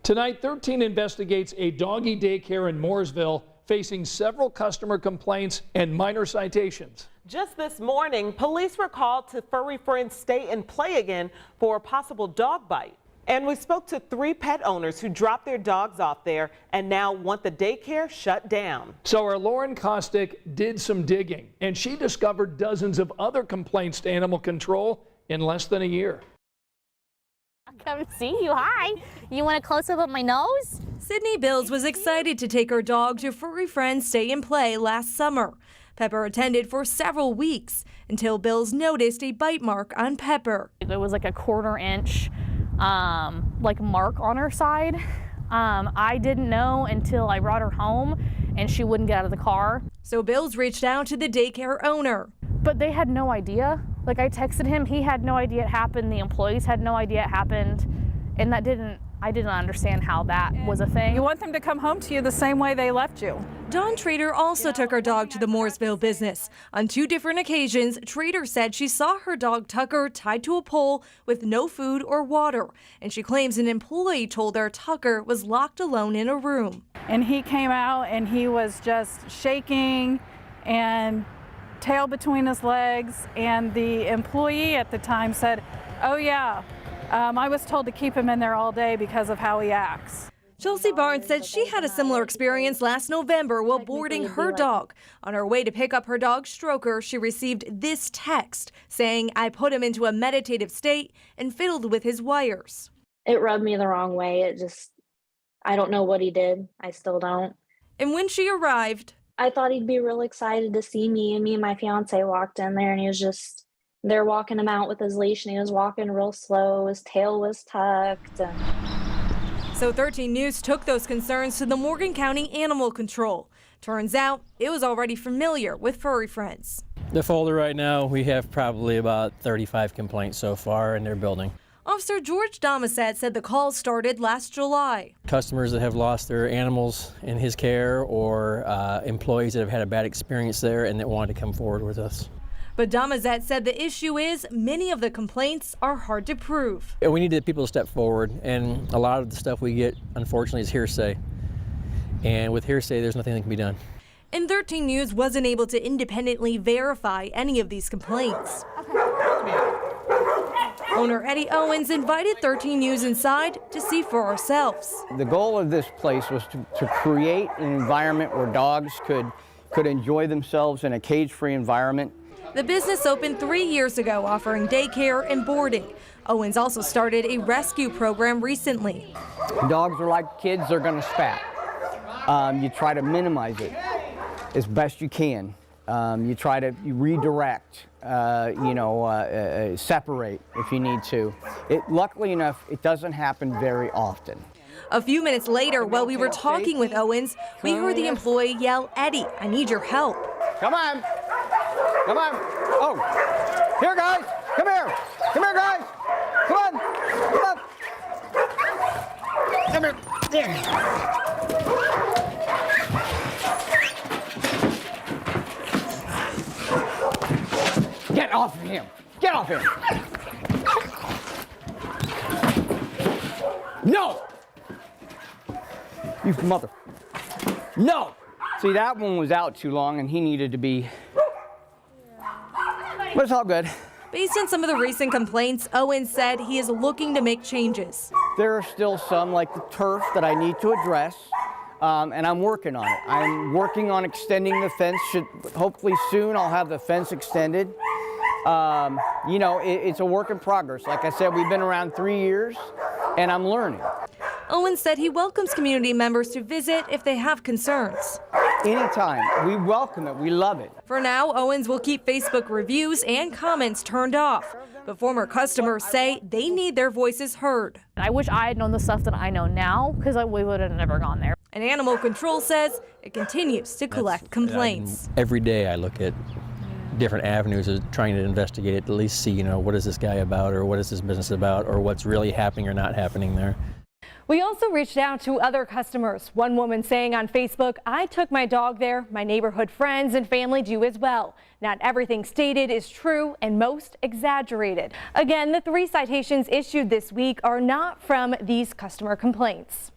Tonight, 13 investigates a doggy daycare in Mooresville facing several customer complaints and minor citations. Just this morning, police were called to Furry Friends Stay and Play Again for a possible dog bite. And we spoke to 3 pet owners who dropped their dogs off there and now want the daycare shut down. So our Lauren Kostick did some digging, and she discovered dozens of other complaints to animal control in less than a year. Come see you. Hi. You want a close-up of my nose? Sydney Bills was excited to take her dog to Furry Friends Stay and Play last summer. Pepper attended for several weeks until Bills noticed a bite mark on Pepper. It was like a 1/4 inch like mark on her side. I didn't know until I brought her home and she wouldn't get out of the car. So Bills reached out to the daycare owner. But they had no idea. Like, I texted him, he had no idea it happened, the employees had no idea it happened, and I didn't understand how that was a thing. You want them to come home to you the same way they left you. Dawn Trader also took her dog to the Mooresville business. On 2 different occasions, Trader said she saw her dog Tucker tied to a pole with no food or water, and she claims an employee told her Tucker was locked alone in a room. And he came out and he was just shaking and tail between his legs, and the employee at the time said, "Oh yeah, I was told to keep him in there all day because of how he acts." Chelsea Barnes said she had a similar experience last November while boarding her dog. On her way to pick up her dog Stroker, she received this text saying, "I put him into a meditative state and fiddled with his wires." It rubbed me the wrong way. I don't know what he did. I still don't. And when she arrived, I thought he'd be real excited to see me, and me and my fiance walked in there, and he was just, they're walking him out with his leash, and he was walking real slow. His tail was tucked. So 13 News took those concerns to the Morgan County Animal Control. Turns out it was already familiar with Furry Friends. The folder right now, we have probably about 35 complaints so far in their building. Officer George Domisat said the call started last July. Customers that have lost their animals in his care or employees that have had a bad experience there and that wanted to come forward with us. But Domisat said the issue is many of the complaints are hard to prove. We need the people to step forward, and a lot of the stuff we get, unfortunately, is hearsay. And with hearsay, there's nothing that can be done. And 13 News wasn't able to independently verify any of these complaints. Owner Eddie Owens invited 13 News inside to see for ourselves. The goal of this place was to create an environment where dogs could enjoy themselves in a cage-free environment. The business opened 3 years ago, offering daycare and boarding. Owens also started a rescue program recently. Dogs are like kids, they're going to spat. You try to minimize it as best you can. You try to redirect, separate if you need to. Luckily enough, it doesn't happen very often. A few minutes later, while we were talking with Owens, we heard the employee yell, "Eddie, I need your help." Come on. Come on. Oh, here, guys. Come here. Come here, guys. Come on. Come on. Come here. There. Get off of him. Get off him. No. You mother. No. See, that one was out too long and he needed to be. But it's all good. Based on some of the recent complaints, Owens said he is looking to make changes. There are still some, like the turf, that I need to address, and I'm working on it. I'm working on extending the fence. Hopefully soon I'll have the fence extended. It's a work in progress. Like I said, we've been around 3 years, and I'm learning. Owens said he welcomes community members to visit if they have concerns. Anytime. We welcome it. We love it. For now, Owens will keep Facebook reviews and comments turned off. But former customers say they need their voices heard. I wish I had known the stuff that I know now, because we would have never gone there. And Animal Control says it continues to collect complaints. Every day I look at different avenues of trying to investigate it, at least see, what is this guy about, or what is this business about, or what's really happening or not happening there. We also reached out to other customers. One woman saying on Facebook, "I took my dog there. My neighborhood friends and family do as well. Not everything stated is true and most exaggerated." Again, the 3 citations issued this week are not from these customer complaints.